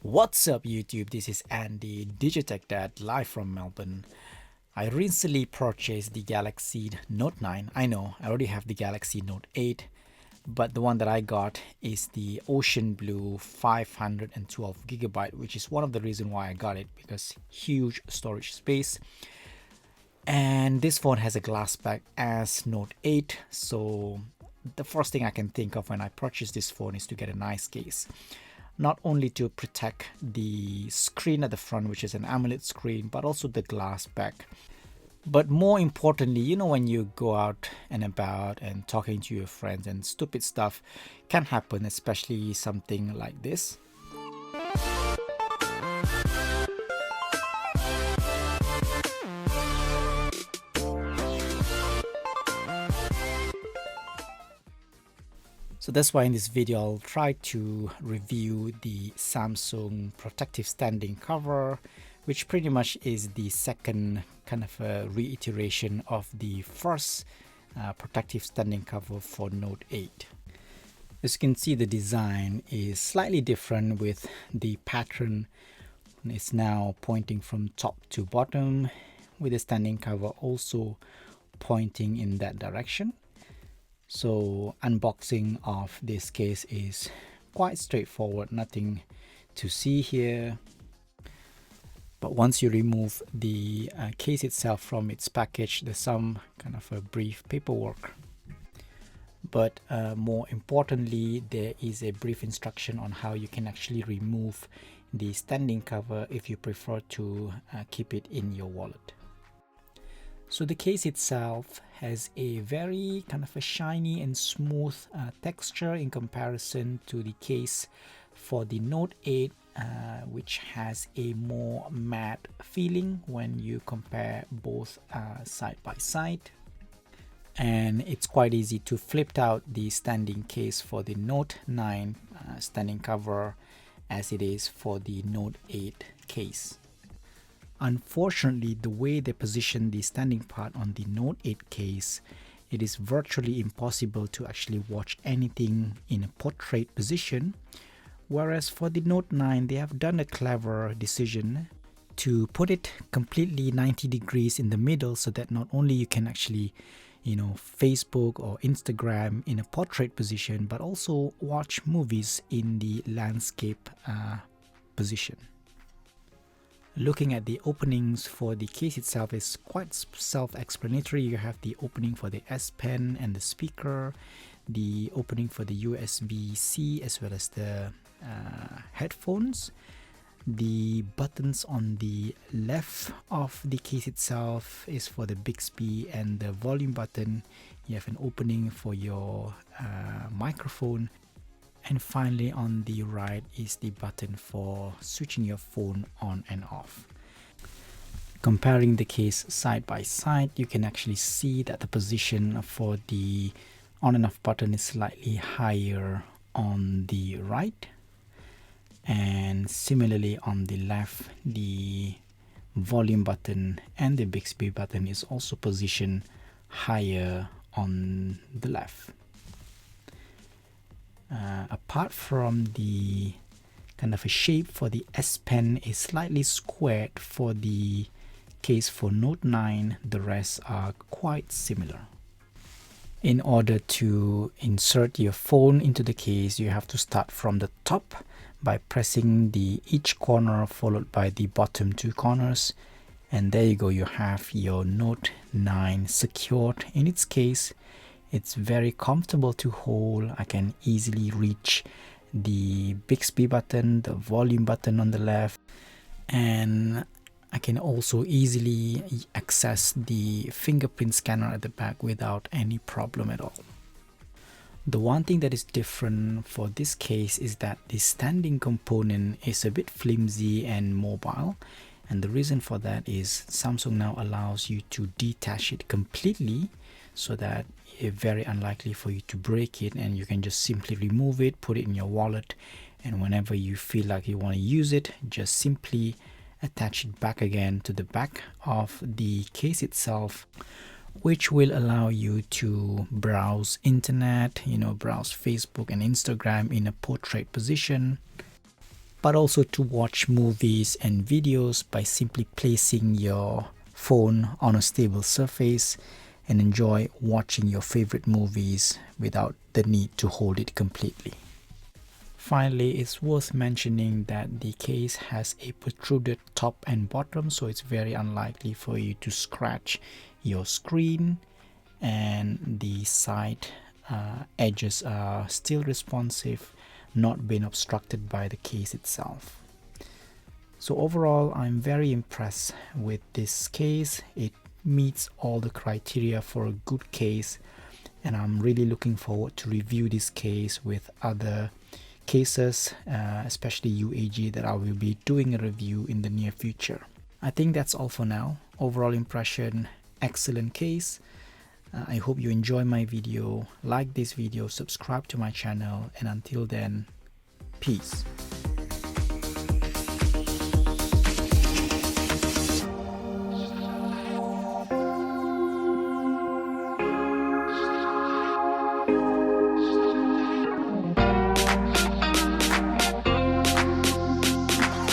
What's up YouTube, this is Andy, Digitech Dad, live from Melbourne. I recently purchased the Galaxy Note 9. I know, I already have the Galaxy Note 8, but the one that I got is the Ocean Blue 512GB, which is one of the reasons why I got it, because huge storage space. And this phone has a glass back as Note 8, so the first thing I can think of when I purchase this phone is to get a nice case. Not only to protect the screen at the front, which is an AMOLED screen, but also the glass back. But more importantly, when you go out and about and talking to your friends, and stupid stuff can happen, especially something like this. So that's why in this video I'll try to review the Samsung protective standing cover, which pretty much is the second kind of a reiteration of the first protective standing cover for Note 8. As you can see, the design is slightly different, with the pattern is now pointing from top to bottom, with the standing cover also pointing in that direction. So unboxing of this case is quite straightforward, nothing to see here. But once you remove the case itself from its package, there's some kind of a brief paperwork. But more importantly, there is a brief instruction on how you can actually remove the standing cover if you prefer to keep it in your wallet. So the case itself has a very kind of a shiny and smooth texture in comparison to the case for the Note 8, which has a more matte feeling when you compare both side by side. And it's quite easy to flip out the standing case for the Note 9 standing cover as it is for the Note 8 case. Unfortunately, the way they position the standing part on the Note 8 case, it is virtually impossible to actually watch anything in a portrait position, whereas for the Note 9 they have done a clever decision to put it completely 90 degrees in the middle, so that not only you can actually Facebook or Instagram in a portrait position, but also watch movies in the landscape position. Looking at the openings for the case itself is quite self-explanatory. You have the opening for the S Pen and the speaker, the opening for the USB-C as well as the headphones. The buttons on the left of the case itself is for the Bixby and the volume button. You have an opening for your microphone. And finally on the right is the button for switching your phone on and off. Comparing the case side by side, you can actually see that the position for the on and off button is slightly higher on the right. And similarly on the left, the volume button and the Bixby button is also positioned higher on the left. Apart from the kind of a shape for the S Pen is slightly squared for the case for Note 9, the rest are quite similar. In order to insert your phone into the case, you have to start from the top by pressing each corner followed by the bottom two corners, and there you go, you have your Note 9 secured in its case. It's very comfortable to hold. I can easily reach the Bixby button, the volume button on the left, and I can also easily access the fingerprint scanner at the back without any problem at all. The one thing that is different for this case is that the standing component is a bit flimsy and mobile, and the reason for that is Samsung now allows you to detach it completely, so that it's very unlikely for you to break it, and you can just simply remove it, put it in your wallet, and whenever you feel like you want to use it, just simply attach it back again to the back of the case itself, which will allow you to browse internet, browse Facebook and Instagram in a portrait position. but also to watch movies and videos by simply placing your phone on a stable surface and enjoy watching your favorite movies without the need to hold it completely. Finally, it's worth mentioning that the case has a protruded top and bottom, so it's very unlikely for you to scratch your screen, and the side edges are still responsive, not being obstructed by the case itself. So overall, I'm very impressed with this case. It meets all the criteria for a good case, and I'm really looking forward to review this case with other cases, especially UAG, that I will be doing a review in the near future. I think that's all for now. Overall impression, excellent case. I hope you enjoy my video, like this video, subscribe to my channel, and until then, peace.